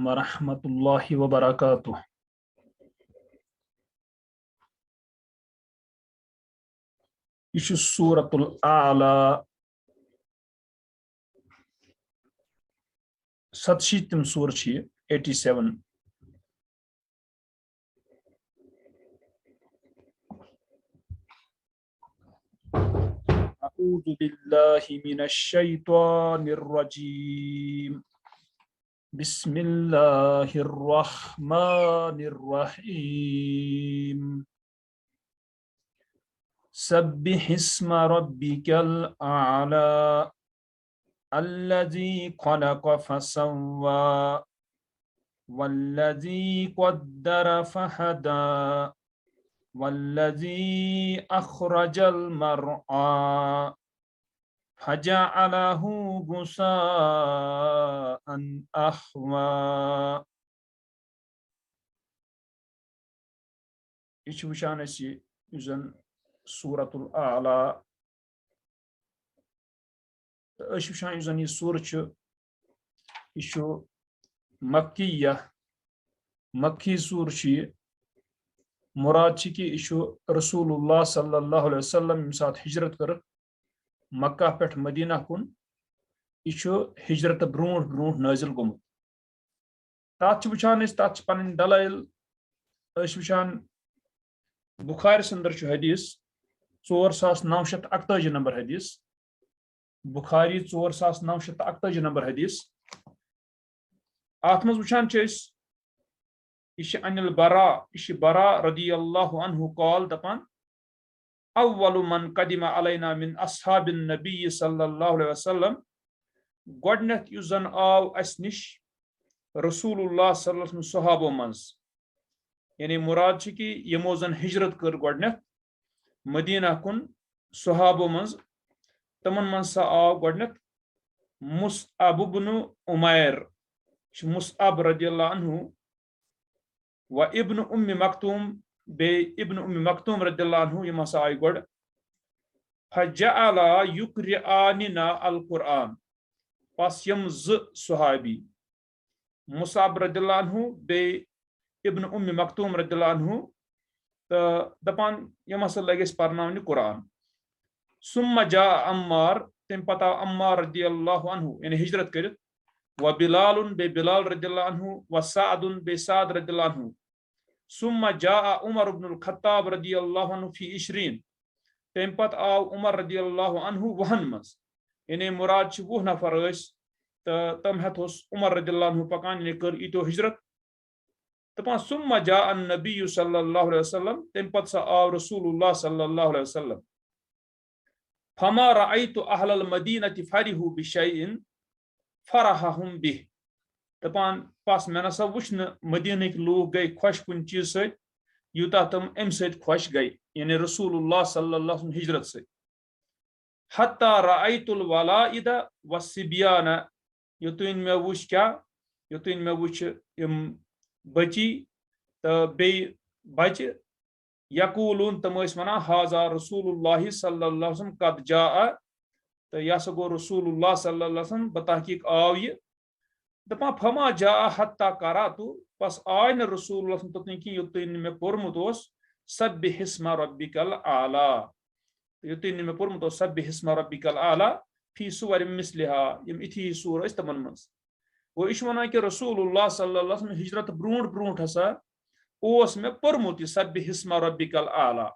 व रहमतुल्लाहि व बरकातुहू। यह सूरतुल आला 87 सूर 87। अऊज़ु बिल्लाहि मिनश शैतानिर रजीम। बिस्मिल्लाहिर रहमानिर रहीम। सब्बिहिस्म रब्बिकल आला अल्लज़ी खलक़ फसव्वा वल्लज़ी क़द्दर फहदा वल्लज़ी अख़रजल मरआ फजअलहु गुसाअन अहवा। यह वुचान यह सूरतुल आला वुचान यह सूर यह मक्किया मक्की सूर मुराद कि रसूलुल्लाह सल्लल्लाहु अलैहि वसल्लम यम सात हिजरत कर मक्का पे मदीना कुन यह हिजरत ब्रोट ब्रोट नाजिल गोमुत। तथ वुचान तथ पन दलाइल वुचान बुखारी अंदर हदीस 4948 नंबर हदीस। बुखारी 4948 नंबर हदीस। अत मज वुचान अनिल बरा रदियल्लाहु अन्हु कॉल दपान अव्वलु मन कदिमा अलैना मिन अस्हाबिन नबी सल्लल्लाहु अलैहि वसल्लम। गोडनेथ युस जन आव अस निश रसूलुल्लाह सल्लल्लाहु अलैहि वसल्लम सहाबो मज, यानी मुराद कि यमो जन हिजरत कर गोडनेथ मदीना कुन सहाबो मज, तमन मन सा आव गोडनेथ मुसअब इब्न उमैर मुसअब रदियल्लाहु अन्हु व इब्न उम्मी मक्तूम बे इब्न उम्मी मक्तूम रदियल्लाहु अन्हु यम हसा आय गोड। फजअला युक़रिआनिना अल कुरान। पस यम ज सहाबी मुसअब रदियल्लाहु अन्हु बे इब्न उम्मी मक्तूम रदियल्लाहु अन्हु दपान यम हसा लगे परनावनि कुरान। सुम्मा जा अम्मार तम पता अम्मार रदियल्लाहु अन्हु यानी हिजरत कर व बिलालुन बे बिलाल रदियल्लाहु अन्हु व सादुन बे साद रदियल्लाहु अन्हु। सुम्मा जा उमर इब्नुल खत्ताब रदियल्लाहु अन्हु फी इशरीन। तम पत आव उमर रदियल्लाहु अन्हु वहन मज, यानी मुराद 20 नफर तम हथ उमर रदियल्लाहु अन्हु पकान यानी कर इतो हिजरत। दपान सुम्मा जा नबी सल्लल्लाहु अलैहि वसल्लम। तम पत सा आव रसूलुल्लाह सल्लल्लाहु अलैहि वसल्लम। फमा रअयतु अहलल मदीनति फरिहु बिशैइन फरहहुम बिह। दपान पस मे नसा वुच मदीनक लोग गई खुश कुन चीज से यूता तम अम सत खुश गई, यानी रसूलुल्लाह सल्लल्लाहु अलैहि वसल्लम हिजरत से। हत्ता रअयतुल वलाइद वस्सिबियान। युतुन मे वुच क्या युतुन मे वुच यम बची तो बे बच यकूलून तम वना हाजा रसूलुल्लाह सल्लल्लाहु अलैहि वसल्लम कद जा। तो यह सो गो रसूलुल्लाह सल्लल्लाहु अलैहि वसल्लम बतहकीक आव ये। दपा फमा जा हत्ता करा तो बस आय न रसूलुल्लाह तोतन कि युतन मे पोरमुत सब्बिहिस्म रब्बिकल आला। युतन मे पोरमुत सब्बिहिस्म रब्बिकल आला फी सुवर मिस्लिहा यम इथि सूर तमन मज। वो इश वना कि रसूलुल्लाह सल्लल्लाहु अलैहि वसल्लम हिजरत ब्रोट ब्रोट हसा ओस मे पोरमुत सब्बिहिस्म रब्बिकल आला।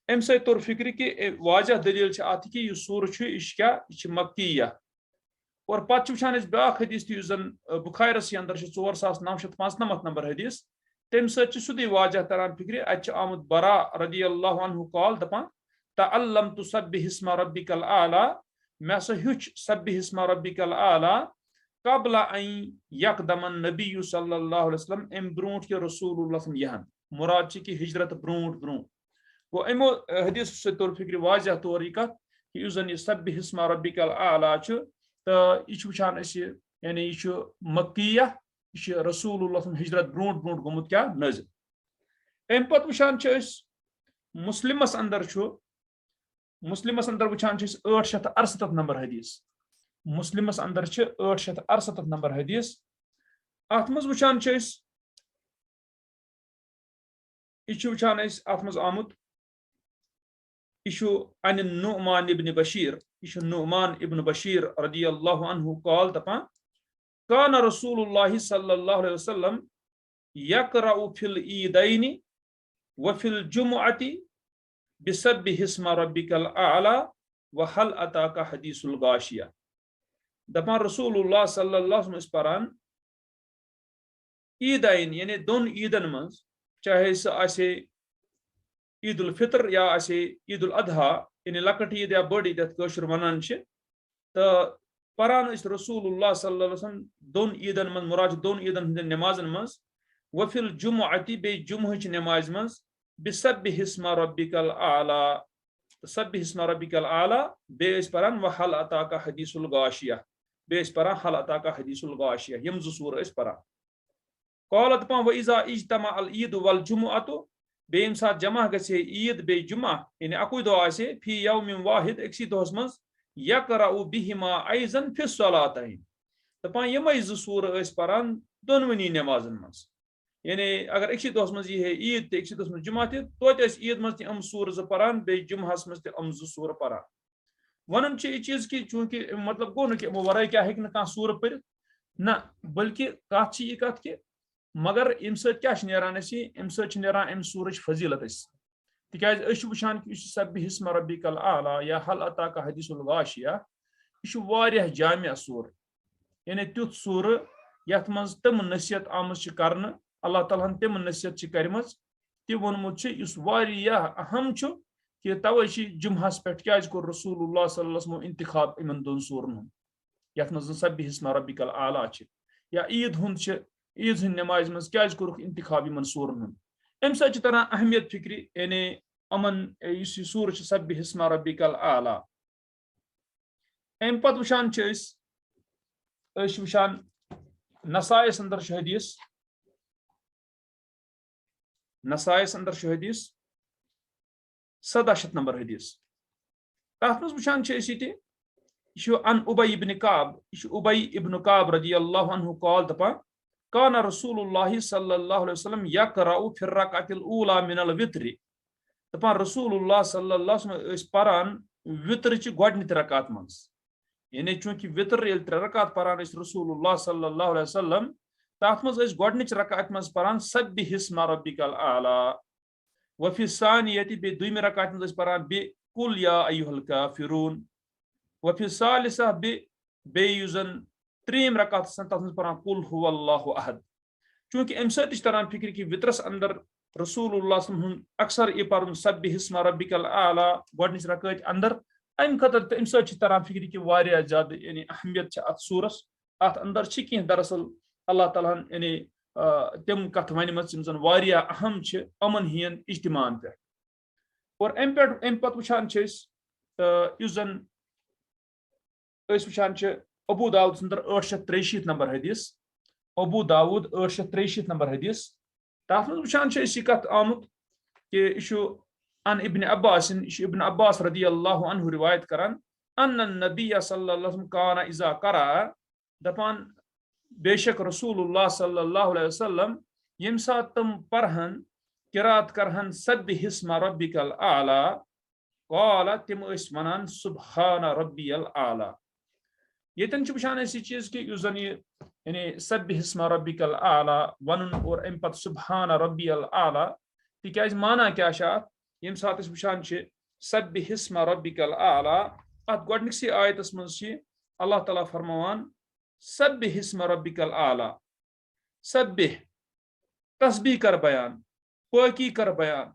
अम सत तोर फिक्र कि वाजह दलील अत कि यह सूर क्या मक्किया। और पत वुचान ब्या हदीस जन बुखारस अंदर 4995 नंबर हदीस। तम सुधी वाजह तरान फिक्र अत आमुद बरा रदियल्लाहु अन्हु कॉल दपान तअल्लमतु सब्बिहिस्म रब्बिकल आला। मे हसा हुच सब्बिहिस्म रब्बिकल आला कबला अन यकदमन नबी सल्लल्लाहु अलैहि वसल्लम अम ब्रोट के रसूलुल्लाह यहन। मुराद कि हिजरत ब्रोट ब्रोट वो अमो हदीस से तौर फिक्र वाजह तौर यह कत कि जन यह सब्बिहिस्म रब्बिकल आला तो यह वुचान यानी यह मक्किया यह रसूलुल्लाह हिजरत ब्रोट ब्रोट गोमुत क्या नजिल। अम पत वुचान मुस्लिमस अंदर वुचान 868 नंबर हदीस। मुस्लिमस अंदर 868 नंबर हदीस। अत मज वुचान वुचान अत मज आमुत अन नुमान इब्न बशीर नुमान इब्न बशीर रदियल्लाहु अन्हु कॉल दपान कान रसूलुल्लाह सल्लल्लाहु अलैहि वसल्लम यक़रअ फिल ईदैनि व फिल जुमुअति बिसब्बिहि इस्मा रब्बिकल आला व हल अताका हदीसुल गाशिया। दपान रसूलुल्लाह सल्लल्लाहु अलैहि वसल्लम परान ईदैन यानी दोन ईदन मज, चाहे सह आसे ईद उल फितर या आसे ईद उल अदहा यानी लकट ईद या बड़ ईद कशर वनान तो परान रसूलुल्लाह सल्लल्लाहु अलैहि वसल्लम दोन ईदन मज, मुराद दोन ईदन हंद नमाजन मज, वफिल जुमुअति बे जुमुहच नमाज मज बिसब्बिहि इस्मा रब्बिकल आला, सब्बिहि इस्मा रब्बिकल आला बे परान व हल अताका हदीसुल गाशिया, बे परान हल अताका हदीसुल गाशिया, यम सूर परान। कॉल दपान व इज़ा इज्तमा अल ईद वल जुमुअतु बे यम सात जमा गसे ईद बे जुमा यानी अकुई दो आसे फी यौमिन वाहिद एकसी दोहस मज यक़रअ बिहिमा अयज़न फि सलातैन, दपान यमै ज सूर परान दोनवनी नमाजन मज, यानी अगर एकसी दोहस मज यह ईद तो एकसी दोहस मज जुमा तो ईद मज तम सूर ज परान बे जुमहस मज तम ज सूर परान। वन यह चीज कि चूंकि मतलब गो न कि वराय क्या हेक कह सूर पर ना, बल्कि कत यह कत कि मगर अम क्या नेरान अम सूरच फजीलत तिकाज वुचान कि सब्बिहि इस्मा रब्बिकल आला या हल अताका हदीसुल गाशिया यह जामिया सूर, यानी तुथ सूर यथ मज तम नसीहत आमज करन, अल्लाह ताला तम नसीहत करमज तह वोनमुत अहम कि तवे जुमहस पे क्या कोर रसूलुल्लाह सल्लल्लाहु अलैहि वसल्लम इंतखाब इन दोन सूरन हुंद यथ मज सब्बिहि इस्मा रब्बिकल आला या ईद हुंद ईद हंद नमाज मज क्या कोर इंतखाब इन सूरन हुंद। अम सत तरह अहमियत फिक्री यानी अमन सूर सब्बिहि इस्मा रब्बिकल आला। अम पत वुचान वुचान नसायस अंदर हदीस, नसायस अंदर हदीस 17 नंबर हदीस, तथ मज वुचान अन उबई इब्न काब, उबई इब्न काब रदियल्लाहु अन्हु कॉल दपान कान रसूलुल्लाह सल्लल्लाहु अलैहि वसल्लम यक़रअ फिर रकअतिल ऊला मिनल वित्री, दपान रसूलुल्लाह सल्लल्लाहु अलैहि वसल्लम परान वित्र च गोडनित रकात मज, यानी चूंकि वित्र ये 3 रकात परान रसूलुल्लाह सल्लल्लाहु अलैहि वसल्लम तथ मज गोडनिच रकात मज परान सब्बिहि इस्मा रब्बिकल आला, वफी सानियति बे दुइम रकात मज परान बे कुल या अय्युहल काफिरून, वफी सालिसा बे युजन 3 रकात तथ मज परान कुल हुवल्लाहु अहद। चूंकि अम सत तरह फिक्र कि वित्रस अंदर रसूलुल्लाह सल्लल्लाहु अलैहि वसल्लम अक्सर यह पर्न सब्बिहि इस्मा रब्बिकल आला गोडनिच रकात अंदर, अम खतर अम सत तरह फिक्र कि वारिया ज्यादा यानी अहमियत अत सूरस, अत अंदर कह दरअसल अल्लाह ताला यानी तम कथ वन वारिया अहम अमन हियन इज्तिमान पे। और अम पत वुचान जन वुचान अबू दाऊद अंदर 863 नंबर हदीस, अबू दाऊद 863 नंबर हदीस, तथ मज वुचान यह कथ आमुत कि अन इब्न अब्बास रदियल्लाहु अन्हु रिवायत करान अन्न नबी सल्लल्लाहु अलैहि वसल्लम कान इज़ा करा, दपान बेशक रसूलुल्लाह सल्लल्लाहु अलैहि वसल्लम यम सात तम परहन किरात करहन सब्बिहि इस्मा रब्बिकल आला क़ाल तिम वनान सुब्हान रब्बियल आला। यतन वुचान यह चीज कि जन यानी सब्बिहि इस्मा रब्बिकल आला वन और अम पत सुब्हान रब्बियल आला, तिकाज माना क्या यम सात वुचान सब्बिहि इस्मा रब्बिकल आला, अत गोडनिकसी आयतस मज अल्लाह ताला फरमान सब्बिहि इस्मा रब्बिकल आला, सब्बिह तस्बीह कर बयान, पाकी कर बयान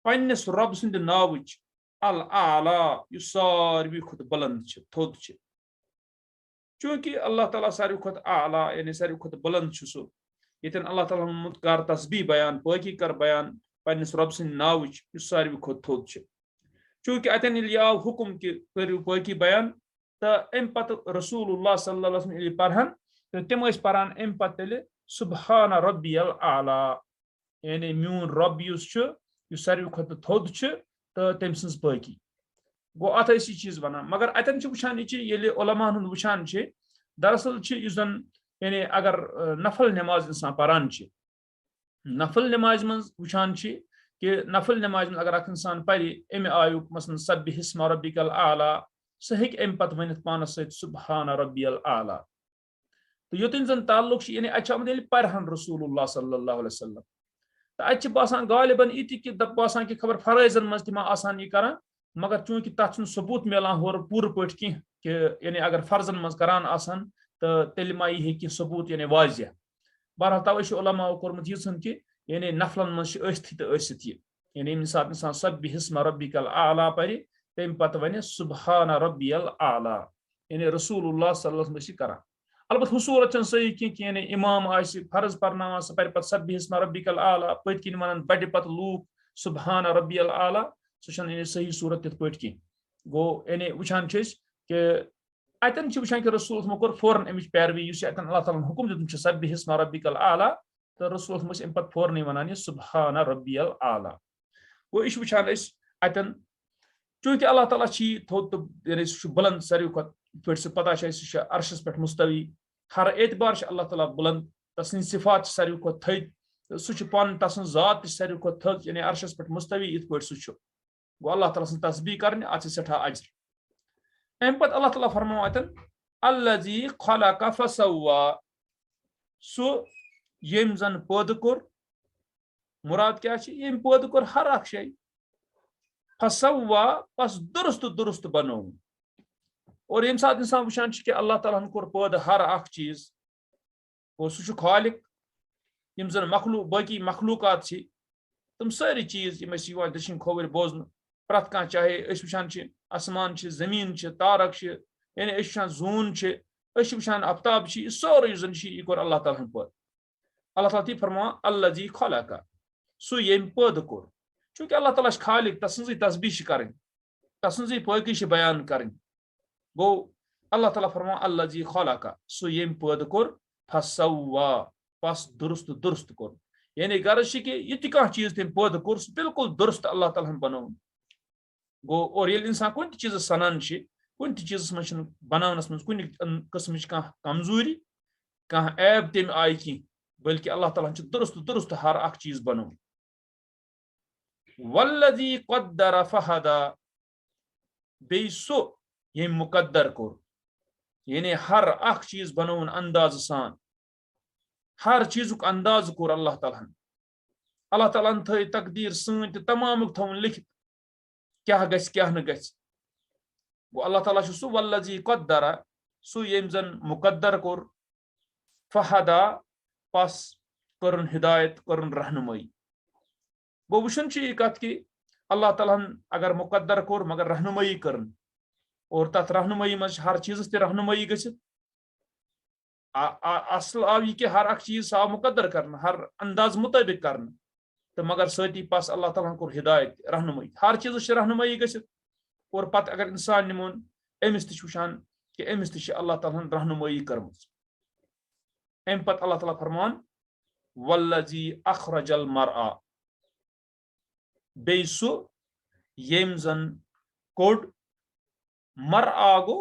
पन्निस रब सुंद नावच अल आला युस सारवी खुद बुलंद थोद, चूंकि अल्लाह ताला सारवी खुद आला यानी सारवी खुद बुलंद सह, यतन अल्लाह ताला कर तस्बीह बयान पाकी कर बयान पन्निस रब सुंद नावच युस सारवी खुद थोद, चूंकि अतन आव हुक्म कि करू पाकी बयान तो अम पत रसूलुल्लाह सल्लल्लाहु अलैहि वसल्लम परहन तो तम परान अम पत सुब्हान रब्बियल आला, यानी मून रब युस सारवी खुद थोद तो तम सज पाकी गो अत चीज वन। मगर अतन वुचान ये उलमान वुचान दरअसल जन यानी अगर नफल नमाज इंसान परान नफल नमाज मं वुचान कि नफल नमाज अगर इंसान परि अमे आयुक मसलन सब्बिहिस्मा रब्बिकल आला सह हेक अम पत वनित पानस सहित सुब्हान रब्बियल आला तो योतन जन ताल्लुक यानी अत परहन रसूलुल्लाह सल्लल्लाहु अलैहि वसल्लम तो अत बासान गालिबन इति कि बासान कि खबर फराइजन मज तम आसान यह करान मगर चूंकि तथ सबूत मिलान होर पूर पे कि यानी अगर फर्जन मज करान आसान तो तेल मा यह कि सबूत यानी वाजिया बहरहाल तवे उलमा कोर्मुत यह कि यानी नफलन मज तो यानी यम सात इंसान सब्बिहिस्मा रब्बिकल आला परि तम पत वन सुब्हान रब्बियल आला यानी रसूलुल्लाह सल्लल्लाहु अलैहि वसल्लम करान अलबत् हु सूरत सही कि यानी इमाम फर्ज परनावान सह पर सब्बिहिस्मा रब्बिकल आला पत किन वन बड़े पत लूक सुब्हान रब्बियल आला सह यानी सही सूरत तिथ पट कह गो यानी वुचान कि अतन वुचान कि रसूल कोर फौरन अमिच पैरवी अतन अल्लाह ताला हुकुम दितुम सब्बिहिस्मा रब्बिकल आला तो रसूल अम पे फौरन वन सुब्हान रब्बियल आला गो यह वुचान अतन चूंकि अल्लाह ताला थोद तो यानी सह बुलंद सारे पे पता सह अर्शस पे मुस्तवी हर एतबार अल्लाह ताला बुलंद तस्न सिफात सारे थद सह पान तस्न जात सारे थद यानी अर्शस पे मुस्तवी इत पे सह गो अल्लाह ताला सं तस्बीह कर सठा अजर अम पे अल्लाह ताला फरमाओ अतन अल्लज़ी खलक़ फसव्वा सह यम जन पैद कोर मुराद क्या यम पैद कोर हर अख शे फसव्वा बस दुरुस्त दुरुस्त बनो और यम सात इंसान वुचान कि अल्लाह ताला कोर पैद हर अख चीज और सह खालिक यम जन बाकी मखलूकात तुम सारी चीज दशिन खोवर बोजन प्रत कह चाहे वुचान आसमान जमीन तारक यानी वुचान जून वुचान आफ्ताब सोरे जन यह कोर अल्लाह ताला पैद अल्लाह ताला ती फरमान अल्लज़ी खलक़ सह यम पैद कोर चूंकि अल्लाह ताला खालिक तस्जी तस्बीह कर तस्जी पाकी बयान कर गो अल्लाह ताला फरमान अल्लज़ी खलक़ सह यम पैद कोर फसव्वा बस दुरुस्त दुरुस्त कोर यानी गर्ज कि यह कह चीज तम पैद कोर बिल्कुल दुरुस्त अल्लाह ताला बनो गो और ये इंसान कुन चीज सनान कुन चीज मं बनानस मं कुन किस्म कह कमजोरी कह ऐब तम आय कह बल्कि अल्लाह ताला दुरुस्त दुरुस्त हर अख चीज बनो वल्लज़ी क़द्दर फ़हदा बे सो यम मुकद्दर कोर यानी हर अख चीज बनो अंदाज सान हर चीजुक अंदाज कोर अल्लाह ताला थी तकदीर सन तमाम थवन लिखित क्या गस क्या न गस गो अल्लाह ताला सह वल्लज़ी क़द्दर सह यम जन मुकद्दर कोर फ़हदा पस करन हिदायत करन रहनुमाई गो वुचन यह कत कि अल्लाह ताला अगर मुकद्दर कोर मगर रहनुमाई करन और तथ रहनुमाई मज हर चीज रहनुमाई गसित असल आव यह कि हर अख चीज आव मुकद्दर कर हर अंदाज मुताबिक कर तो मगर सती पस अल्लाह ताला कोर हिदायत रहनुमाई हर चीज रहनुमाई गसित और पत अगर इंसान निमोन अमिस तुचान कि अमिस तह अल्लाह ताला रहनुमाई कर्म अम पत अल्लाह ताला फरमान वल्लज़ी अखरजल मरआ बे सह यम जन कोड मरआ गो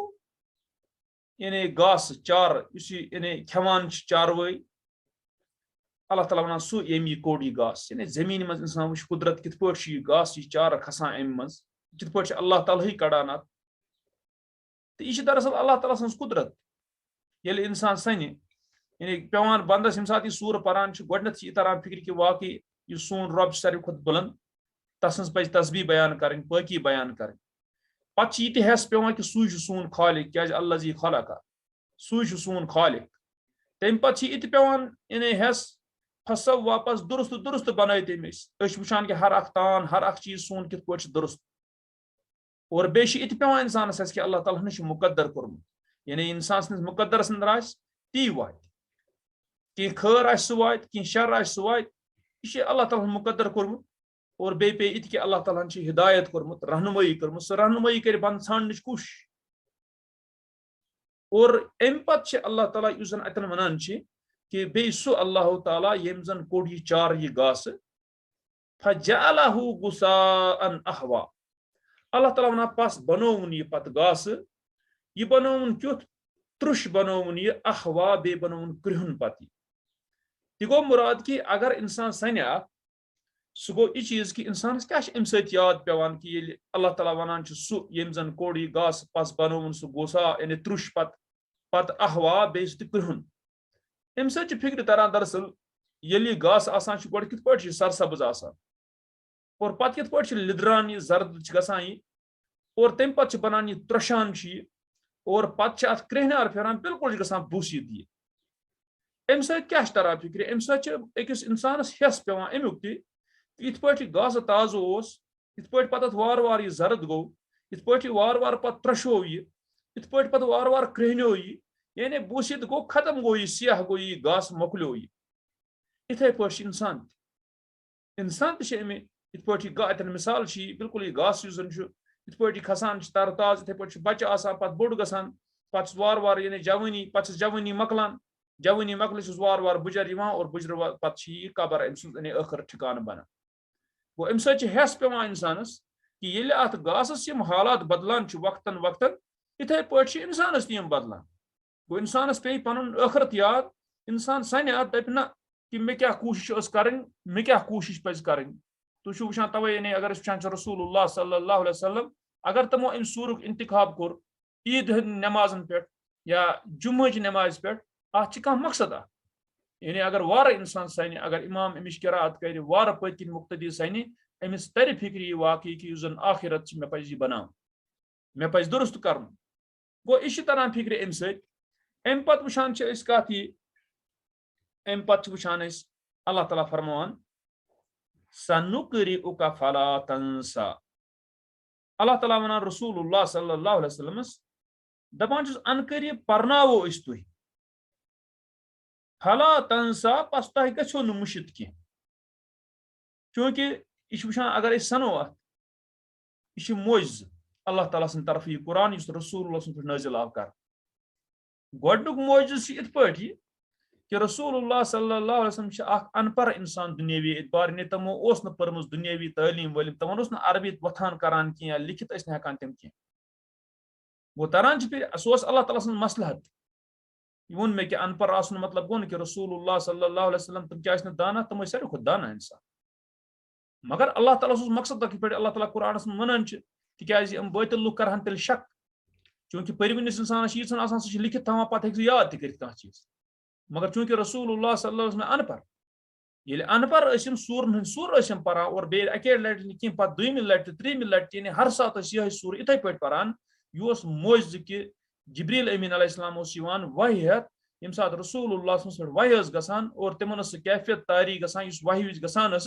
यानी घास चार यानी खेवान चारवई अल्लाह ताला वन सह यम यह कोड यह घास यानी जमीन मज इंसान वुच कुदरत कित पे यह घास यह चार खसान अम मज कित पे अल्लाह ताला ही कड़ान अत तो यह दरअसल अल्लाह ताला सं कुदरत ये इंसान सने यानी पेवान बंदस यम सात यह सूर परान गोडनथ यह तरह फिक्र कि वाकई यह सोन रब सारे खुद बुलंद तस पे तस्बीह बयान करें पाकी बयान करें पे यह हेस पेवान कि सू सोन खालिक क्या अल्लज़ी खलक़ सू सोन खालिक तम पे यह पेवान यानी हेस फसव वापस दुरुस्त दुरुस्त बन तमिस वुचान कि हर अख तान हर अख चीज सोन कित पे दुरुस्त और बे यह पेवान इंसान कि अल्लाह ताला ने मुकद्दर कोर्मुत यानी इंसान सद मुकद्दरस अंदर ती वात कह खैर सह वात कह शर सह वात यह अल्लाह ताला मुकद्दर कोर्मुत और बे पे इत कि अल्लाह ताला हिदायत कोर्मुत रहनुमाई कर्मुत सह रहनुमाई कर बंद छानच कोशिश और अम पे अल्लाह ताला युस जन अतन वनान कि बे सह अल्लाह ताला यम जन कोड यह चार यह घास फजअलहु गुसाअन अहवा अल्लाह ताला वन पस बनोवन यह पत घास यह बनोवन क्युथ त्रुश बनोवन यह अहवा बे बनोवन कृहन पति तह गो मुराद कि अगर इंसान सन सह गो यह चीज कि इंसान क्या अम याद पेवान कि अल्लाह ताला वनान सह यम जन कोड़ यह गास पस बनोवन सह गोसा यानी त्रुश पत अहवा बे कृहन अम फिक्र तरान दरअसल ये गास आसान गो कित पे सरसब्ज आसान और पत कित पे लिदरान यह जर्द गसान यह और तम पे बनान यह त्रशान और पत अत क्रेहनार फिरान बिल्कुल गसान बूसित यह अम क्या तरान फिक्र अम अकिस इंसानस हेस पेवान अमुक इत पे गास ताज इत पे पत वार वार यह जर्द गो इत पे वार वार पत त्रशो इत पे पत वार वार क्रेहनो यानी बूसित गो खत्म गो यह सियाह गो यह गास मोकलो इथे पे इंसान तमें इत पे अतन मिसाल बिल्कुल यह गास इत पे खसान तरताज इथे पे बच्चे आसान पत बोड़ गसान पत वार वार यानी जवानी पत जवानी मकलान जवानी मकल वार वार बुजर और बुजर पे कबर अम सुन आखिर ठिकान बना गो अम हेस पेवान इंसानस कि ये अत गासस यम हालात बदलान वक्तन वक्तन इथे पे इंसानस तम बदलान गो इंसानस पे पन आखिरत याद इंसान सन दप ना कि मे क्या कोशिश कर मे क्या कोशिश पज कर तुम वुचान तवे यानी अगर वुचान रसूलुल्लाह सल्लल्लाहु अलैहि वसल्लम अगर तमो अम सूरुक इंतखाब कोर ईद नमाजन पे या जुम्मच नमाज पे अत मकसद यानी अगर वार इंसान सन अगर इमाम अमिश किरात कर वार पत्किन मुक्तदी सन अमिस तर फिक्र यह वाकई कि जन आखिरत मे पज यह बना मे पज दुरुस्त कर गो यह तरान फिक्र अम अम पत वुचान कत अम पत वुचान अल्लाह ताला फरमान सनुक़रिउका फला तंसा अल्लाह ताला वनान रसूलुल्लाह सल्लल्लाहु अलैहि वसल्लम दपान अनकरीब परनावो तुह फला तंसा पस तह गो न मुशित कह चूंकि यह वुचान अगर सनो यह मोज अल्लाह ताला सद तरफ यह कुरान रसूलुल्लाह पे नाजिल आव कर गोडनुक मोज इत पे कि रसूलुल्लाह सल्लल्लाहु अलैहि वसल्लम अनपर इंसान दुनियावी एतबार ने तमो न पर्मस दुनियावी तालीम वलीम तमन न अरबी वथान करान क्या लिखित हेकान तम कह वो तरान सह अल्लाह ताला सद मसलहत यह वोन मे कि अनपर आसन मतलब गो कि रसूलुल्लाह सल्लल्लाहु अलैहि वसल्लम तम क्या दाना तम सारे खुद दाना इंसान मगर अल्लाह ताला मकसद कि पे अल्लाह ताला कुरान वनान तिकाज यम बातिल लुक करहन तेल शक चूंकि परविनिस इंसानस यीन आसान सह लिखित थवान पे हे याद तह चीज मगर चूंकि रसूलुल्लाह सल्लल्लाहु अलैहि वसल्लम अनपर ये अनपर सूरन सूर पान और बे अके लट कह पे दुम लट त्रीम लट यानी हर सात यह सूर इथे पे पान यह मोज कि जिब्रील अमीन अलैहिस्सलाम वही हेत यम सात रसूलुल्लाह पे वही गसान और तिमन सह कैफियत तारी गसान वही गसान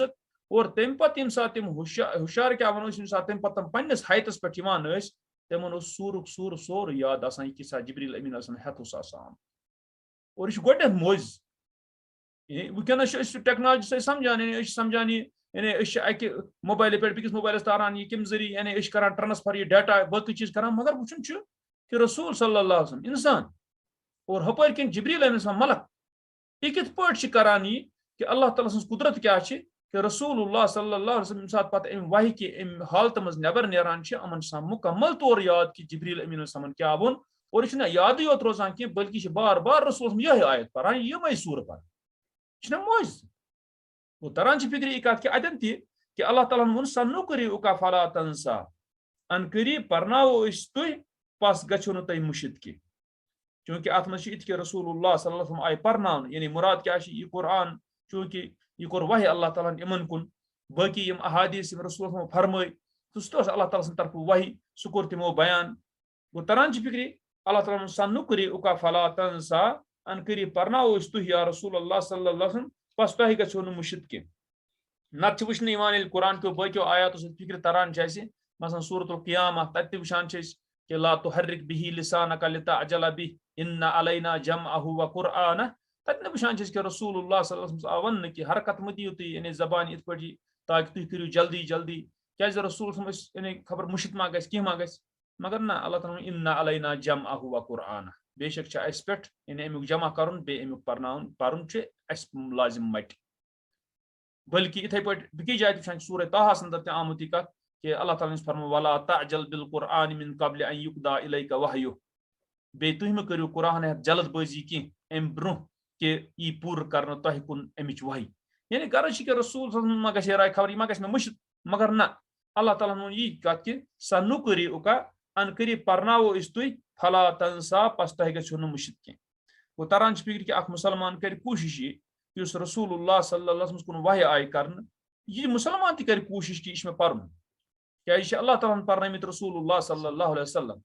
और तम पे सात तम हुशार क्या वो तम पे पन्नस हाइतस पे तमन सूरुक सूर सोर याद आसान कि जिब्रील अमीन हेत और यह गोडन मोज वनस टेक्नोलॉजी से समझान यानी अकि मोबाइल पे बिकिस मोबाइलस तारान यह कम जरिए यानी करान ट्रांसफर यह डाटा बाकी चीज करान मगर वुचन कि रसूल सल्लल्लाहु अलैहि वसल्लम इंसान और हपर किन जिब्रील अलैहि मलक यह कित पे करान यह कि अल्लाह ताला सं कुदरत क्या कि रसूलुल्लाह सल्लल्लाहु अलैहि वसल्लम साथ पत वही कि हालत मज नबर नेरान अमन मुकम्मल तौर याद कि जिब्रील अमीन अलैहि क्या वोन और यह याद योत रोजान कह बल्कि बार बार रसूल यह आयत पान यह सूर पान यह मोज वो तरान फिक्र यह कत कि अतन कि अल्लाह ताला वोन सनुक़रिउका फला तंसा अनकरीब परनावो तुह पस गो न तुम मुशित कह चूंकि अत मज कि रसूलुल्लाह सल्लल्लाहु अलैहि वसल्लम आय परनान यानी मुराद क्या यह कुरान चूंकि यह कोर वही अल्लाह ताला इमन कुन बाकी यम अहादीस रसूल फरमाय तो सह अल्लाह ताला तरफ वही सह कोर तमो बयान गो तरान फिक्र अल्लाह ताला सनुक़रिउका फला तंसा अनकरीब परनावो तुह या रसूलुल्लाह सल्लल्लाहु अलैहि वसल्लम पस तह गो न मुशित कह नत वुचन कुरान के बाकियों आयातों सत फिक्र तरान मसलन सूरतुल क़ियामा तत वुचान कि ला तुहर्रिक बिही लिसानका लितअजल बिही इन्ना अलैना जमअहु व कुरआन तत वुचान कि रसूलुल्लाह सल्लल्लाहु अलैहि वसल्लम वन कि हरकत मत दियो तुम यानी जबान इत पे ताकि तुम करो जल्दी जल्दी क्या रसूल यानी खबर मुशित मा कह मा मगर ना अल्लाह ताला इन्ना अलैना जमअहु व कुरआन बेशक अस पे यानी अमुक जमा कर बे अमुक पर्न अस लाजिम मट बल्कि इथे पे बी जाए वुचान सूरह ताहा अंदर आमुत कत कि अल्लाह ताला फरमाया वला तअजल बिल कुरआन मिन क़ब्ल अन युक़दा इलैका वहयुह बे तुम मे करियो कुरान जल्दबाजी की अम ब्रोह कि यी पूर कर तह कुन अमिच वही यानी गर्ज कि रसूल मा गए राय खबर मा गए मुश्त मगर ना अल्लाह ताला वोन यी कत कि सा नुकरी उका अन करी परनावो तुम फला तंसा पस तह गो मुश्त कह वो तरान फिक्र कि मुसलमान कर कोशिश ये रसूलुल्लाह सल्लल्लाहु अलैहि वसल्लम कुन वही आय कर यह मुसलमान तक कर कोशिश कि यह पर्न क्या अल्लाह ताला पर्नमित रसूलुल्लाह सल्लल्लाहु अलैहि वसल्लम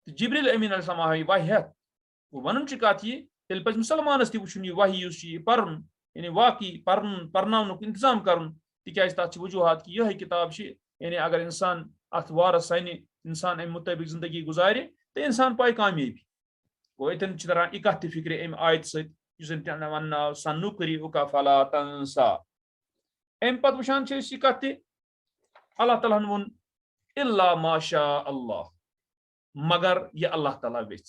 जिब्रील अमीन अलैहिस्सलाम आय वही हेत वन कत यह तेल पे मुसलमानस तुन यह वही पर्न यानी वाकई पर्न इंतजाम कर तिज तथ वजूहत कि यह किताब यानी अगर इंसान अत वारस सन इंसान अम मुताबिक जिंदगी गुजारे तो इंसान पाए कामयाबी गो अतन तरह यह कत फिक्र अम आयत सत वन सन्नु करी उका फला तंसा अम पे वुचान यह कत अल्लाह ताला वोन इल्ला माशा अल्लाह मगर यह अल्लाह ताला वेच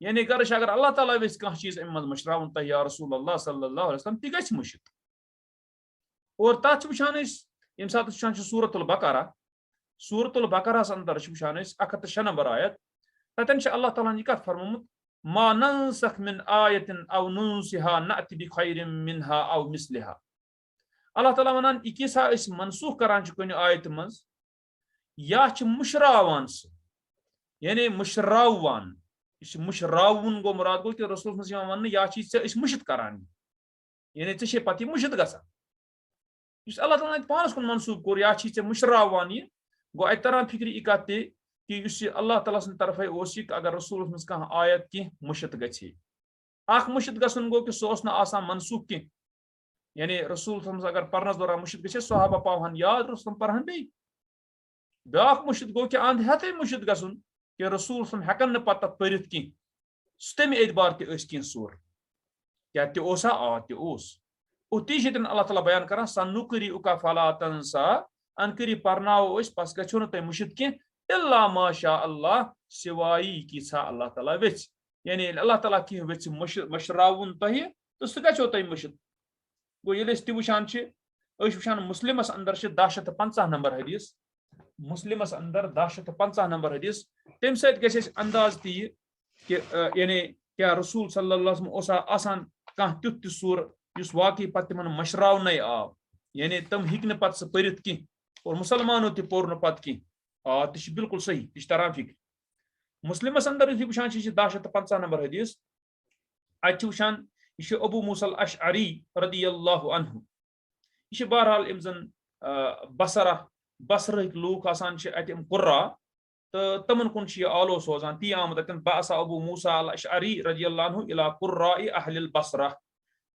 यानी गर्ज अगर अल्लाह ताला वेच कह चीज अम मज मशरावन तह या रसूलुल्लाह सल्लल्लाहु अलैहि वसल्लम ति गछ मुश्त और तथ वुचान यम सात वुचान सूरतुल बकरा अंदर वुचान 106 नंबर आयत ततन अल्लाह ताला यह कत फरमोमुत मा नंसख मिन आयतिन औ नुनसिहा नअति बिखैरिन मिनहा औ मिस्लिहा अल्लाह ताला वनान यह किसा मनसूख करान कुन आयत मज या मुशरावान यानी मुशरावान मुशरावन गो मुराद गो कि रसूल वन या मुश्त करान यानी ऐ पे मुश्त ग अल्लाह ताला पानस कुन मनसूब कोर या मुशरावान यह गो अत तरह फिक्र यह कत कि अल्लाह ताला सद तरफ अगर रसूल मज कह आयत कह मुश्त गे मुश्त गसन गो कि सह मनसूख कह यानी रसूल अगर पर्नस दौरान मुश्त गे सहाबा पावन याद रसूल पर्हन बे ब्या मुश्त गो कि अंध हेते मुश्त गसन कि रसूल हेकन पे परित कह तमे एतबार तह सूर क्या तोसा आ तोस ती अल्लाह ताला बयान कर सन्नुकरी उका फला तंसा अनकरी पर्नावो पस गो तुम मुश्त कह इल्ला माशा अल्लाह सिवाई कि अल्लाह ताला वेच यानी अल्लाह ताला कह वेच मशरावन तह तो सह गो तुम मुश्त गो ये वुचान वुचान मुस्लिमस अंदर 1050 नंबर हदीस मुस्लिमस अंदर 1050 नंबर हदीस तम सज अंदाज ती कि यानी क्या रसूल सल्लल्लाहु अलैहि वसल्लम आसान कह तुथ सूर इस वाकई पे तिमन मशरावन आव यानी तम हिक पे सह परित कह और मुसलमानों पोर पे कह आ तह बिल्कुल सही तह तरह फिक्र मुस्लिमस अंदर वुचान 1050 नंबर हदीस अत वुचान यह अबू मूसल अशअरी रदियल्लाहु अन्हु यह बहरहाल यम जन बसरक लूक आसान अतम कुर्रा तो तमन कुन आलो सोजान ती आमद अतन बासा अबू मूसा अल अशअरी रदियल्लाहु अन्हु इला कुर्रा अहलिल बसरा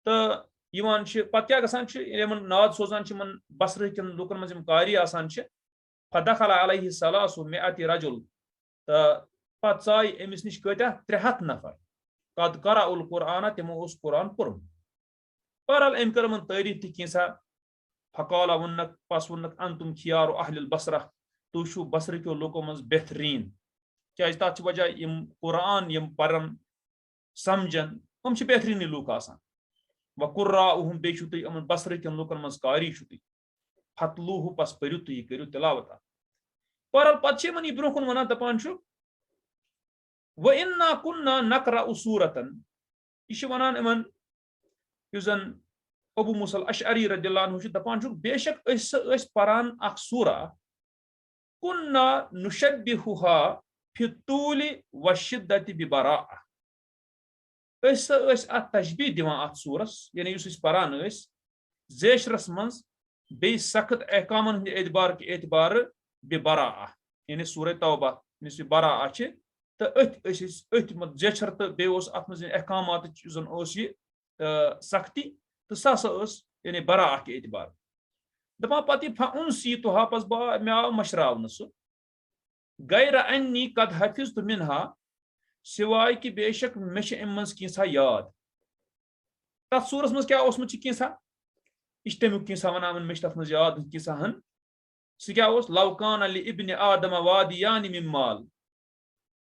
तो यवान पत क्या गसान यमन नाद सोजान बसर कन लूकन मज कारी आसान फदखल अलैहि सलासु मिअति रजुल तो पत आय अमिस निश कत्या 300 नफर कद करअल कुरान तिमो कुरान पुरम बहरहाल अम कर तारीफ तसा फकाला वनक पस वनक अंतुम खियार अहलिल बसरा तुशु बसर क्यों लोगों मज बेहतरीन क्या तथ वजह यम कुरान यम परन समझन हम बेहतरीन लूक आसान व कुर्राउहुम बे तुम बसर कन लूकन मज कारी तुम फतलूहु पस परू तुम यह करू तिलावत बहरहाल पे ब्रोह कुन वन दपान व इन्ना कुन्ना नकरा सूरतन यह वनान इन जन अबू मुसल अशअरी रदियल्लाहु अन्हु दपान बेशक परान अख सूरा कुन्ना नुशब्बिहुहा फि तूलि व शिद्दति बिबराअ तशबीह दिवान अत सूरस यानी परान जेशरस मज बे सख्त अहकामन हंद एतबार के एतबार बिबराअ यानी सूरह तौबा बराअ तो अथ जेशर तो बे अत मज अहकामात सख्ती तो सह यानी बराअ के एतबार दपान पे फउनसी तुहा पस मे आव मशरावन सह गैर अन्नी कद हफिज तो मिनहा सिवाय कि बेशक मे अम मज कैसा याद तथ सूरस मज क्या कैसा यह तमुक कैसा वन मे तथ मज याद कैसा हन सह क्या लवकान अली इब्न आदम वादियान मिन माल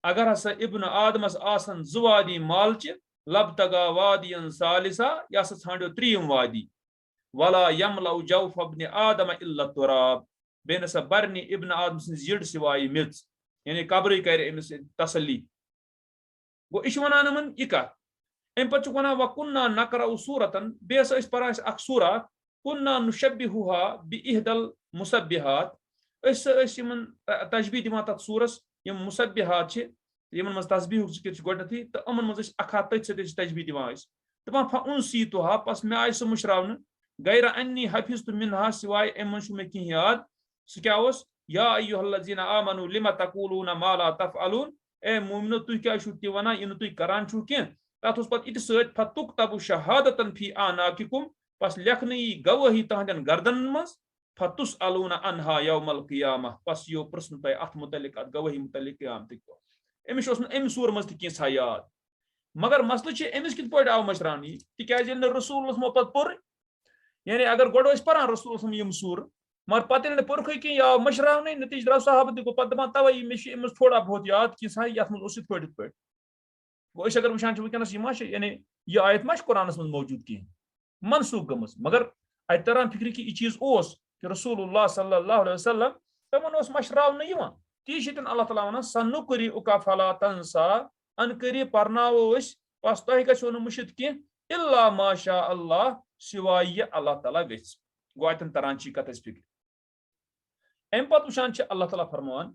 अगर हसा इब्न आदमस आसन 2 वादी मालच लबतगा वादियन सालिसा यह ठांडो 3 वादी वला यमला जौफ इब्न आदम इल्ला तुराब बेन सा बरनी इब्न आदम सज जिड़ सिवाय मिर्च यानी कब्र कर अमिस तसल्ली गो इश वनान यमन यह कत अम पे वन वकुन्ना नकरा सूरतन बेस परान अख सूरा कुन्ना नुशब्बिहुहा बिइहदल मुसब्बिहात यमन तशबीह दिवान तथ सूरस यम मुसब्बिहात यमन मज तस्बीह जिक्र गोडनथी तो अमन मज अखा तथ सत तशबीह दिवान दपान फउनसीतुहा पस मे आय सह मुशरावन गैर अन्नी हफिज तो मिनहा सिवाय अम मज मे कह याद सह क्या या अय्युहल्लज़ीना आमनु लिमा तक़ूलूना मा ला तफ़अलून ए मोमिनो तुह क्या छु ति वनान इन तुह करान छु कह तथ पत इत सत फतुक्तबु शहादतन फी आनाकिकुम पस लेखन गवाही तहदन गर्दन मज फतुस अलूना अनहा यौमल क़ियामह पस यो प्रश्न तय अथ मुतलिक अथ गवाही मुतलिक क़यामत अमिस अम सूर मज तह याद मगर मसल अमिस कित पे आव मशरान तिकाज रसूल पत पोर यानी अगर गोड़ पान रसूल यम सूर मगर पे पोरख कह यह मशरान नतीज द्राव साहब तक पे दपान तवे मे थोड़ा बहुत याद कि ये पे गो अगर वुचान वनस यानी यह आयत मा कुरानस मज मौजूद कहें मनसूख गम मगर अत तरान फिक्र कि यह चीज कि रसूलुल्लाह सल्लल्लाहु अलैहि वसल्लम तमन मशरावन ती अल्लाह ताला वन सनुकरी उका फला तंसा अनकरी परनावो पस तुह गो मुशिद कह इल्ला माशा अल्लाह सिवाय यह अल्लाह ताला वेच गो अतन तरान कत फिक्र अम पे वुचान अल्लाह ताला फरमान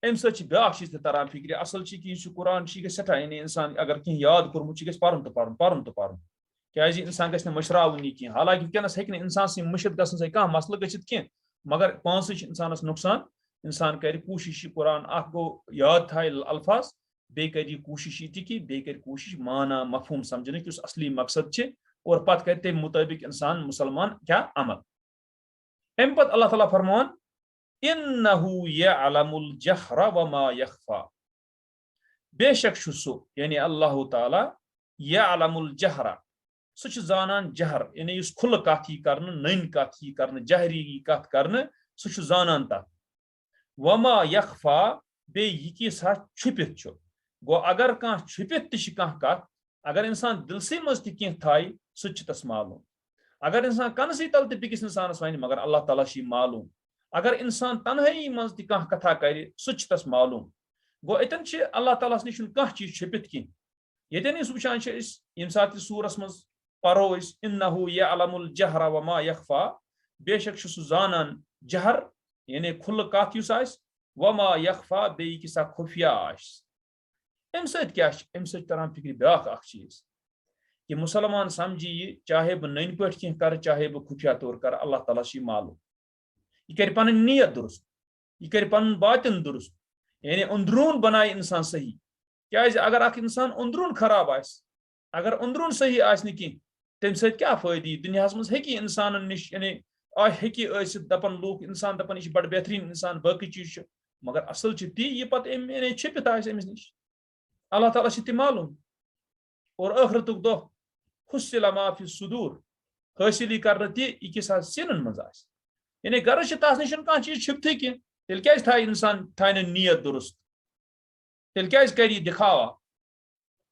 अम सत ब्या चीज तरान फिक्र असल कि कुरान सठा यानी इंसान अगर कह याद कोर्मुत पान तो पान पान तो पान क्या इंसान गि मशरावन कह हालांकि वनस हे इंसान सह मुशिद गसन कह मसल गि मगर पानस इंसान नुकसान इंसान कर कोशिश कुरान गो याद थाय अल्फाज बे कर कोशिश यह बे कर कोशिश माना मफहूम समझने कि असली मकसद और पत कर तम मुताबिक इंसान मुसलमान क्या अमल अम पे अल्लाह ताला फरमान इन्नहु यअलमुल जहरा वमा यख्फा बेशक सो यानी अल्लाह ताला यअलमुल जहरा सह जानान जहर यानी खुल कथ कर नन कथ कर जहरी कथ कर सह जानान तथ वमा यख्फा बे यह छुपित गो अगर कह छुपित कह कथ अगर इंसान दिलसै मज तह थाय सह तस मालूम अगर इंसान कनसै तल बिकिस इंसानस वन मगर अल्लाह ताला मालूम अगर इंसान तनहाई मज तह कथा कर सह तस मालूम गो अतन अल्लाह ताला निश कह चीज छुपित कह ये वुचान ये सात सूरस मज परो इन्नहु यअलमुल जहरा वमा यख्फा बेशक सह जानान जहर यानी खुल कथ वमा यख्फा बे सा खुफिया अम सत तरान फिक्र ब्या चीज कि मुसलमान समझी यह चाहे बह नन पे कह कर चाहे बह खुफिया तौर कर अल्लाह ताला मालूम यह कर पन नीयत दुरुस्त यह कर पन बातिन दुरुस्त यानी अंदरून बनाए इंसान सही क्या अगर अख इंसान अंदरून खराब अगर अंदरून सही आसन कह तम सत क्या फायदे दुनिया मज हे इंसान निश यानी हे दपन लूक इंसान दपन यह बड़ बेहतरीन इंसान बाकी चीज मगर असल ती यह पे छिपित अमिस निश अल्लाह ताला तह मालूम और आखिरतुक दो हुस्सिल मा फी सुदूर हासिल कर किस सिन मज यानी गर्ज तस निश कह चीज छिपत कह तेल क्या थाय इंसान थाय नीयत दुरुस्त तेल क्या कर दिखावा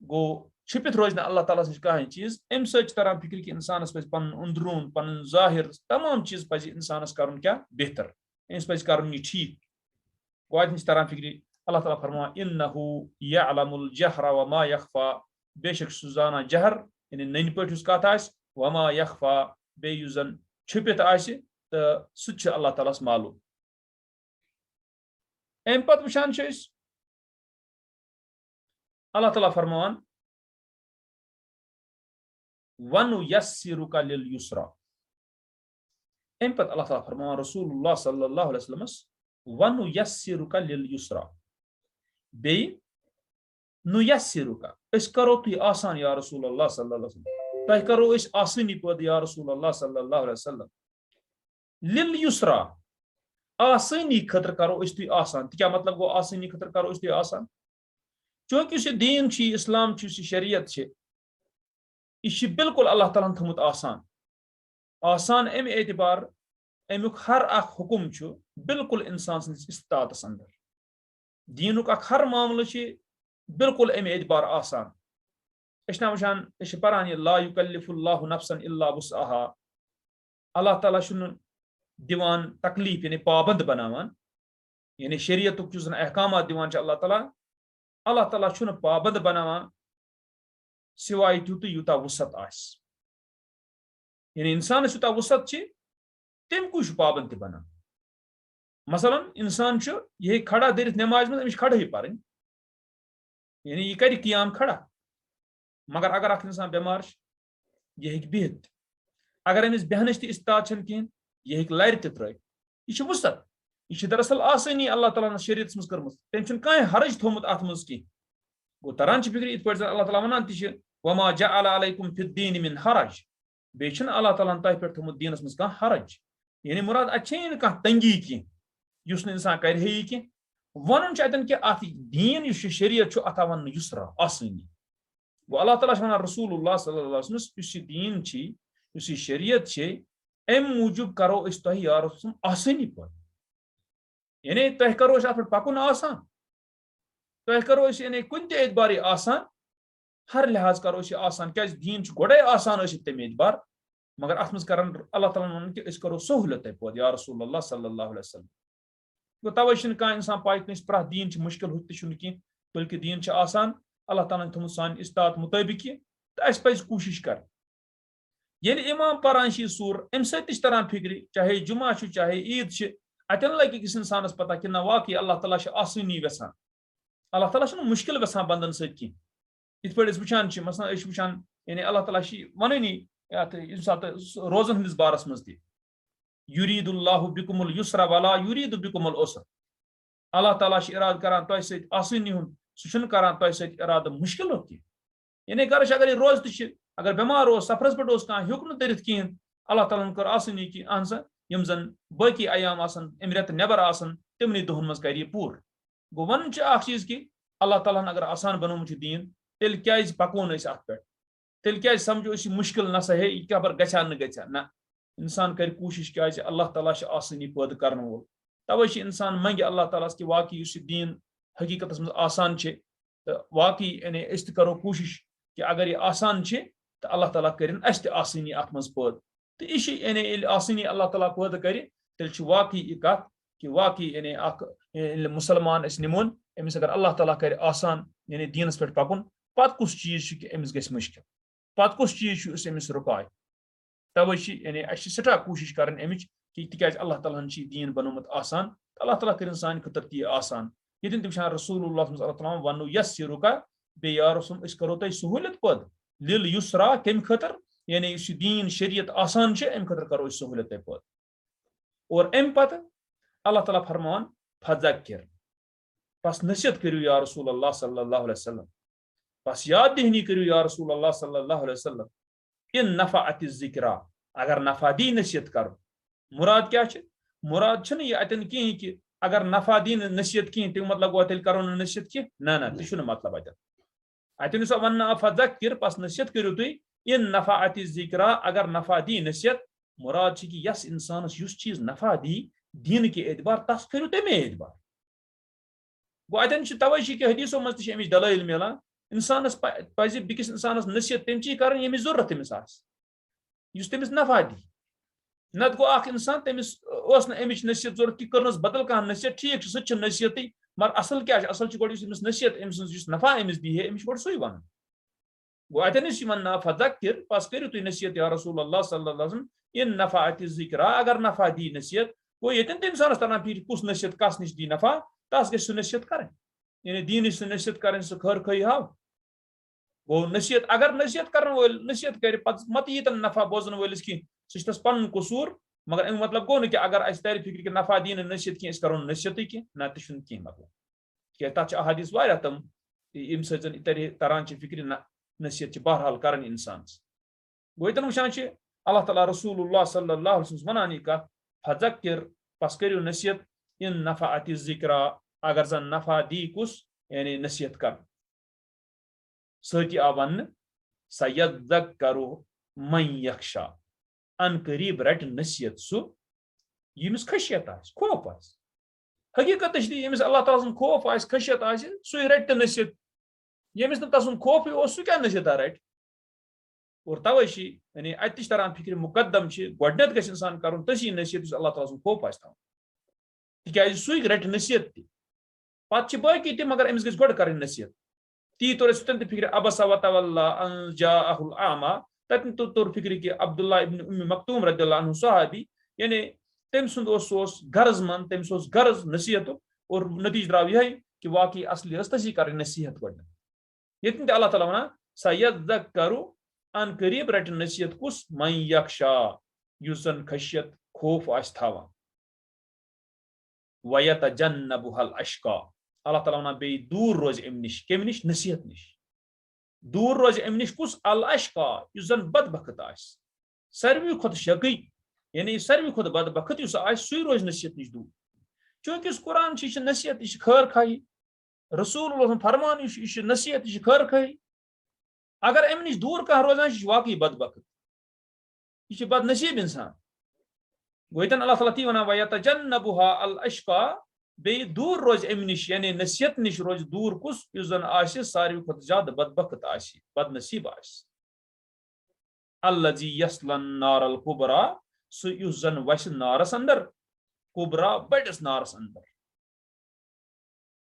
गो छिपित रोज अल्लाह ताला कह चीज अम सरान फिक्र कि इंसानस पे पन अंदरून पन जाहिर तमाम चीज पे इंसानस कर क्या बेहतर अमिस पे कर ठीक गो अत तरान फिक्र अल्लाह ताला फरमा इन्नहु यअलमुल जहरा वमा यख्फा बेशक सह जाना जहर यानी नन पे कथ वमा यख्फा बे जन छुपित तो सह अल्लाह ताला मालूम अम पे वुचान अल्लाह ताला फरमान वनुयस्सिरुका लिल युस्रा अम पे अल्लाह ताला फरमान रसूलुल्लाह सल्लल्लाहु अलैहि वसल्लम वनुयस्सिरुका लिल युस्रा बे नुयस्सिरुका करो तुह आसान या रसूलुल्लाह सल्लल्लाहु अलैहि वसल्लम तह करो आसानी पद या रसूलुल्लाह सल्लल्लाहु अलैहि वसल्लम लिल युस्रा आसानी खतर करो तुह आसान क्या मतलब गो आसानी खतर करो तुह आसान चूंकि दीन इस्लाम शरीयत यह बिल्कुल अल्लाह ताला थमुत आसान आसान अमि एतबार अमुक हर अख हुकुम बिल्कुल इंसान सन्दिस इस्तातस अंदर दीनुक हर मामले बिल्कुल अमि एतबार आसान वुचान पान ला युकल्लिफुल्लाहु नफ्सन इल्ला वुसअहा अल्लाह ताला दिवान तकलीफ यानी पाबंद बनावान यानी शरीयतुक अहकामात दिवान अल्लाह ताला Allah Ta'ala छुन पाबंद बनावान सिवाय त्युत यूता वसत आस यानी इंसान यूता वसत तम कुछ पाबंद बना मसलन इंसान यह खड़ा दरित नमाज में खड़ा ही पढ़ यानी यह कर कियाम खड़ा मगर अगर अख इंसान बेमार यह हेक बिहित अगर अमिस बेहनच इस्तात कहें यह हेक लर त्र यह वसत यह दरअसल आसानी अल्लाह ताला शरीयत मज कर्म तम कह हरज थोमुत अत मज कह गो तरान फिक्र इत पे अल्लाह ताला वनान वमा जअल अलैकुम फिद्दीन मिन हरज बे अल्लाह ताला तह पे थोमुत दीनस मज कह हरज यानी मुराद अच्छे कह तंगी कह युस इंसान कर कह वन अतन कि अत दीन शरीयत अत वन युसरा आसानी गो अल्लाह ताला वनान रसूलुल्लाह सल्लल्लाहु अलैहि वसल्लम दीन शरीयत अम मूजूब करो तह यार आसानी पे यानी तह करो अत पकुन आसान तह करो यानी कुन एतबार आसान हर लिहाज करो आसान क्या दीन गोड़े आसान तमे एतबार मगर अत मज कर अल्लाह ताला वन कि करो सहूलत पे या रसूलुल्लाह सल्लल्लाहु अलैहि वसल्लम गो तवे कह इंसान पाए प्रह दीन मुश्किल हुत कह बल्कि दीन आसान अल्लाह ताला थोमुत सान इस्तात मुताबिक तो अस पज कोशिश कर ये इमाम पारान सूर अम सरान फिक्र चाहे जुमा चाहे ईद अतन लगे किस इंसानस पता कि ना वाकई अल्लाह ताला आसानी वेसान अल्लाह ताला मुश्किल वेसान बंदन सह इत पे वुचान मसलन वुचान यानी अल्लाह ताला वननी रोजन हंदिस बारस मज युरीदुल्लाहु बिकुमुल युसरा वला युरीदु बिकुमुल उसर अल्लाह ताला इराद करान तह सह आसानी हुन सह करान तह सह इराद मुश्किल कह यानी कर अगर रोज अगर बेमार सफरस पे कह हेक न दरित कहें अल्लाह ताला कर आसानी कि अहन सा यम जन बाकी अयाम अम रेत नबर तमन दोहन मज कर पूर गो वन चीज कि अल्लाह ताला अगर आसान बनोमुत दीन तेल क्या पकोन अत पे तेल क्या समझो मुश्किल न सा हे क्या गचा न गचा ना इंसान कर कोशिश क्या अल्लाह ताला आसानी पैद कर वोल तवे इंसान मंगे अल्लाह ताला कि वाकई दीन हकीकत मज आसान तो वाकई यानी करो कोशिश कि अगर यह आसान तो अल्लाह ताला कर आसानी अत मज पैद तो यह यानी आसानी अल्लाह ताला पैद कर तेल वाकई यह कत कि वाकई यानी मुसलमान निमोन अमिस अगर अल्लाह ताला कर आसान यानी दीनस पे पकुन पत कुछ चीज कि अमिस गस मुश्किल पत कुछ चीज अमिस रुकाय तवे यानी सठा कोशिश कर अमिच कि तिकाज अल्लाह ताला दीन बनोमुत आसान अल्लाह ताला कर सान खतर ती आसान ये तम रसूलुल्लाह सल्लल्लाहु अलैहि वसल्लम वनु यस्सिरुका बे या रसूल इस करो तय सहूलत पद लिल युसरा कम खतर यानी दीन शरीयत आसान अम खतर करो सहूलत पद और अम पत अल्लाह ताला फरमान फज़क्किर बस नसीहत करियो या रसूलुल्लाह सल्लल्लाहु अलैहि वसल्लम बस याद दहनी करियो या रसूलुल्लाह सल्लल्लाहु अलैहि वसल्लम इन नफअत ज़िक्रा अगर नफा दी नसीहत करो मुराद क्या मुराद ये अतन कहें कि अगर नफा दी नसीहत कहें तो मतलब गो तेल करो नसीहत कह ना ना तह मतलब अतन वन फज़क्किर बस नसीहत करियो तुम इन नफअत ज़िक्रा अगर नफा दी नसीहत मुराद कि यस इंसानस युस चीज नफा दी दीन के एतबार तस करो तमे एतबार गो अतन तवे कि हदीसों मज तमिच दलाइल मिलान इंसानस पज बिकिस इंसानस नसीहत तम ची कर यमिस जरूरत तमिस आस तमिस नफा दी नत गो इंसान तमिस अमिच नसीहत जरूरत कि करनस बदल कह नसीहत ठीक सह नसीहत मगर असल क्या असल गोस नसीहत अमिस नफा अमिस दी है अमिस गो सही वन गो अतन वन फज़क्किर बस करियो तुम नसीहत या रसूलुल्लाह सल्लल्लाहु अलैहि वसल्लम इन नफअत ज़िक्रा अगर नफा दी नसीहत गो ये इंसानस तरह फिर कुछ नसीहत कस नश दी नफा तस गो नसीहत कर यानी दीन नसीहत कर खर खई हाव गो नसीहत अगर नसीहत कर नसीहत कर मत यीतन नफा बोजन वलिस कि सह पन कसूर मगर अम मतलब गो कि अगर अस तर फिक्र कि नफा दी नसीहत कह करो नसीहत कह ना तह कह मतलब क्या तथ अहादीस वारिया तम यम तरान फिक्र ना नसीहत बहरहाल कर इंसान गो यन वुचान अल्लाह ताला रसूलुल्लाह सल्लल्लाहु अलैहि वसल्लम वनानी कथ फज़क्किर बस करियो नसीहत इन नफअत ज़िक्रा अगर जन नफा दी कुस यानी नसीहत कर सती आ वन सयज़्ज़क्करु मन यख्शा अन करीब रट नसीहत सु यमिस खशियत आस खौफ आस हकीकत यमिस अल्लाह ताला खौफ आस खशियत आस सु रट नसीहत यमिस न तसन खौफ सु क्या नसीहत रट और तवे यानी अत तरान फिक्र मुकदम गोडनेत गछ इंसान कर तसी नसीहत अल्लाह ताला खौफ आस तक सु रट नसीहत पत बाकी ति मगर अमिस गो कर नसीहत ती तोर तन फिक्र अबसा वतवल्ला अन जाअहुल आमा तन तोर फिक्र कि अब्दुल्ला इब्न उम्मी मक्तूम रदियल्लाहु अन्हु सहाबी यानी तम सुंद गर्ज मन तमिस गर्ज नसीहत और नतीज द्राव यह कि वाकई असली तसी कर नसीहत गो ये अल्लाह ताला वन सयज़्ज़करु अन करीब रट नसीहत कुस मन यख्शा युस जन खशियत खौफ आस थावान वयतजन्नबुहल अश्का अल्लाह ताला वन बे दूर रोज अम निश कम निश नसीहत निश दूर रोज अम निश कुस अल अश्का युस जन बदबख्त आस सारवी खुद शकी यानी सारवी खुद बदबख्त युस आस सुई रोज नसीहत निश दूर चूंकि कुरान नसीहत यह खैर खाई रसूल फरमान यह नसीहत यह खैर खाई अगर अम नश दूर कह रोजान यह वाकई बदबख्त यह बदनसीब इंसान गोतन अल्लाह ताला ती वन वयतजन्नबुहा अल अश्का बे दूर रोज अम निश यानी नसीहत निश रोज दूर कुस युस जन आसि सारवी खुद ज्यादा बदबख्त आसि बदनसीब आसि अल्लज़ी यस्लन नारल कुबरा सु युस जन वस नारस अंदर कुबरा बड़स नारस अंदर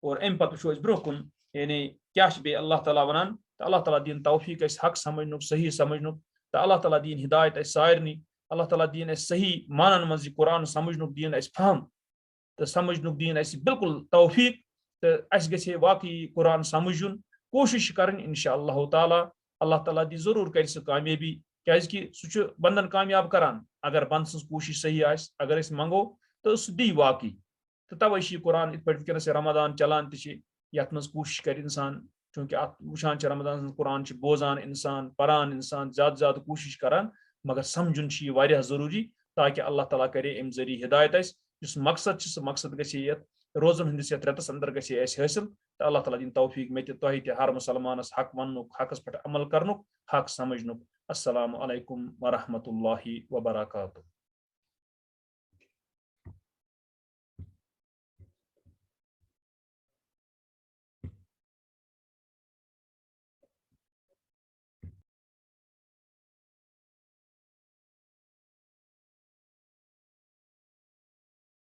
और अम पत वो ब्रो कुन यानी क्या बे अल्लाह ताला वनान तो अल्लाह ताला दीन तौफीक हक समझनुक सही समझनुक तो अल्लाह ताला दीन हिदायत सारनी अल्लाह ताला दीन सही मानन मज कुरान समझनुक दीन फहम तो समझनुक दीन बिल्कुल तौफीक तो गे वाकई कुरान समझुन कोशिश कर इंशाअल्लाह ताला अल्लाह ताला दी जरूर कर कामयाबी क्या सह बंदन कामयाब करान अगर बंद सज कोशिश सही अगर मंगो तो सह दी वाकई तो तवे कुरान इत वनस रमदान चलान तथ मज कोशिश कर इंसान चूंकि अत वुचान रमदान कुरान बोजान इंसान परान इंसान ज्यादा ज्यादा कोशिश करान मगर समझुन जरूरी ताकि अल्लाह ताला करे अम जरिए हिदायत इस मकसद सह मकसद गे रोजन हंदिस रेतस अंदर गे हासिल तो अल्लाह ताला दिन तौफीक मे तह हर मुसलमानस हक वनुक हकस पे अमल करनुक हक समझनुक। अस्सलामु अलैकुम व रहमतुल्लाहि व बरकातुहू।